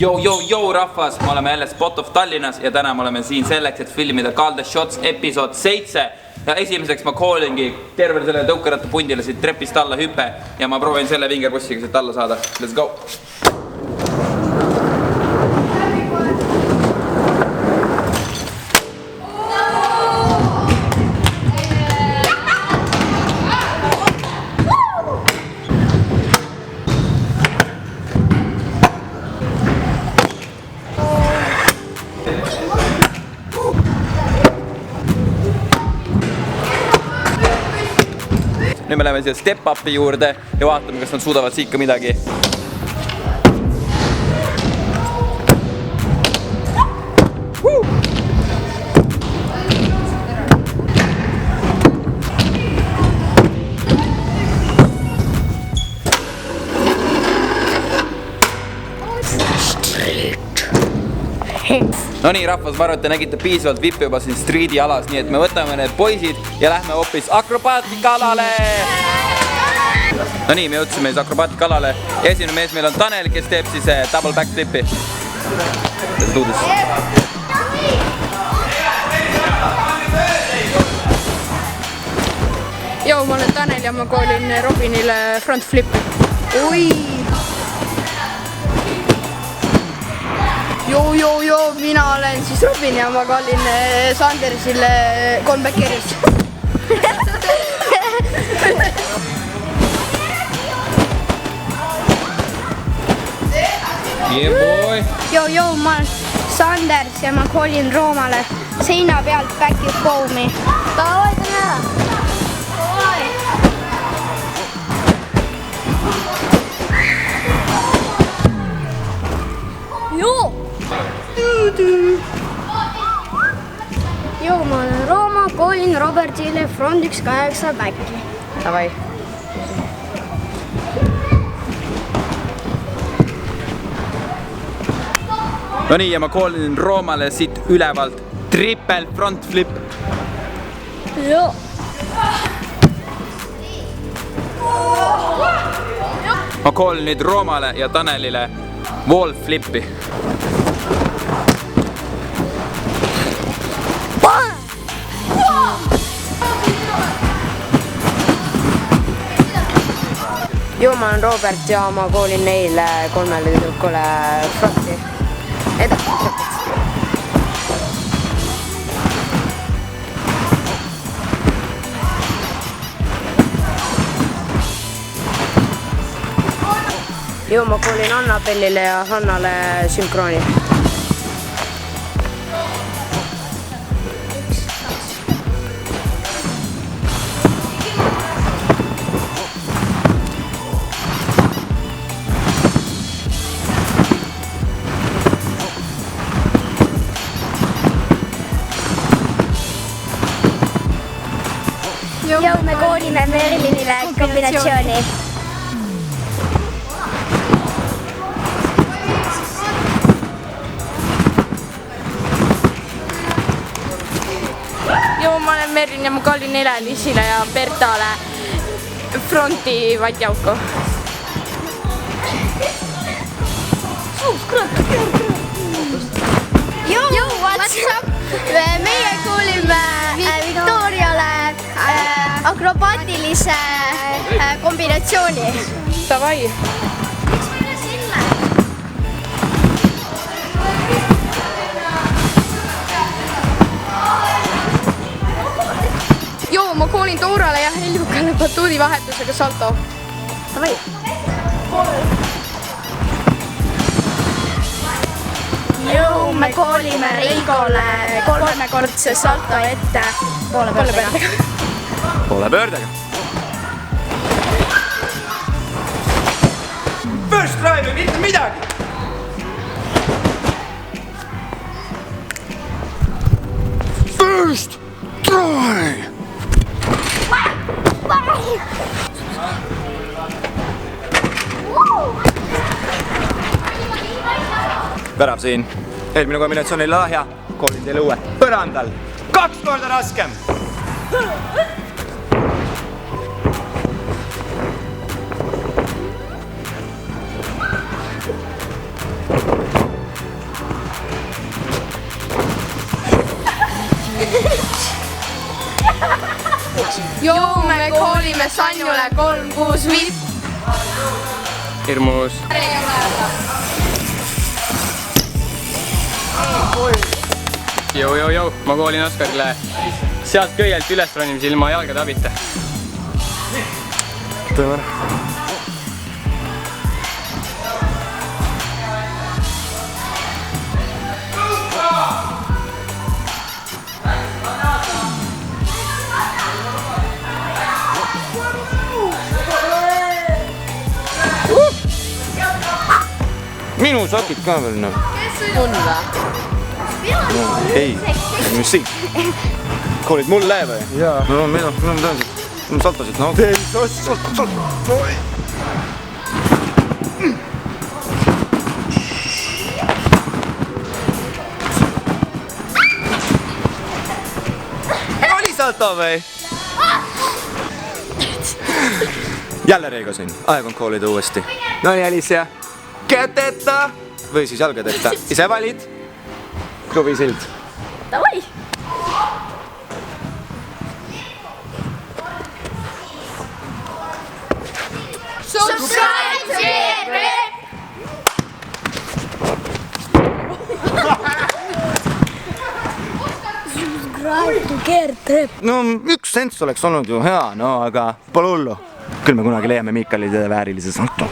Jou rahvas, me oleme jälle Spot of Tallinnas ja täna me oleme siin selleks, et filmida Call the Shots episood 7 ja esimeseks ma callingi terve selle tõukerattapundile siit trepist alla hüpe ja ma proovin selle vingerbussiga siit alla saada. Let's go! Nüüd me läheme siia step-upi juurde ja vaatame, kas nad suudavad siit ka midagi. No nii rahvas, ma arvan, et te nägite piisavalt vippe juba siin streedi alas, nii et me võtame need poisid ja lähme hoopis akrobaatika-alale! No nii, me jõudsime siis akrobaatika-alale ja esimene mees meil on Tanel, kes teeb siis double backflipi. Joo, ma olen Tanel ja ma koolin Robinile front flipi. Ui! Joo, mina olen siis Robin ja ma kallin Sandersile comeback-erist. Yeah boy! Joo, ma olen Sanders ja ma koolin Roomale seina pealt back-i foami. Davai, täna! Joo! Joo, ma olen Rooma, koolin Robertile front 1-8 back'i. Davai. No nii, ja ma koolin Roomale siit ülevalt triple front flip. Joo. Ma koolin nüüd Roomale ja Tanelile wall flippi. Joo, ma olen Robert ja ma koolin neile 3 tüdrukule fronti. Joo, ma koolin Annabellile ja Hannale sünkrooni. Joo, me koolime Merlinile kombinatsiooni. Joo, ma olen Merlin ja ma kallin Ele-Liisile ja Bertale fronti vatjauku. Joo, what's up? Meie koolime Victoriale akrobaatilise kombinatsiooni. Davai. Joo, ma koolin Toorale ja Heljukale batuudi vahetusega salto. Davai. Joo, me koolime Reigole 3-kordse salto ette poole pöördega. Poole pöördega. First try või mitte midagi! First try! Värav siin. Eelmine kombinatsioon oli lahja. Koolin teile uue. Põrandal. 2 korda raskem. Joo, me koolime Sannule 365. Hirmus. Jou, ma koolin Oskarile sealt köielt üles ronimise ilma jalgade abita. Tõmar. Minu sokid ka veel noh. On või? No, ei, mis siin? Koolid mulle või? Jaa. No mida, ma tean, ma saltasid, no. Salt. Oli salto või? Jälle Reigo siin, aeg on koolida uuesti. No nii, Alicia. Käteta või siis jalgadeta. Ise valid. Kruvisild. Davai! Subscribe to Gertrep! No 1 sents oleks olnud ju hea, no aga pole hullu. Küll me kunagi leiame Miikalide väärilise salto.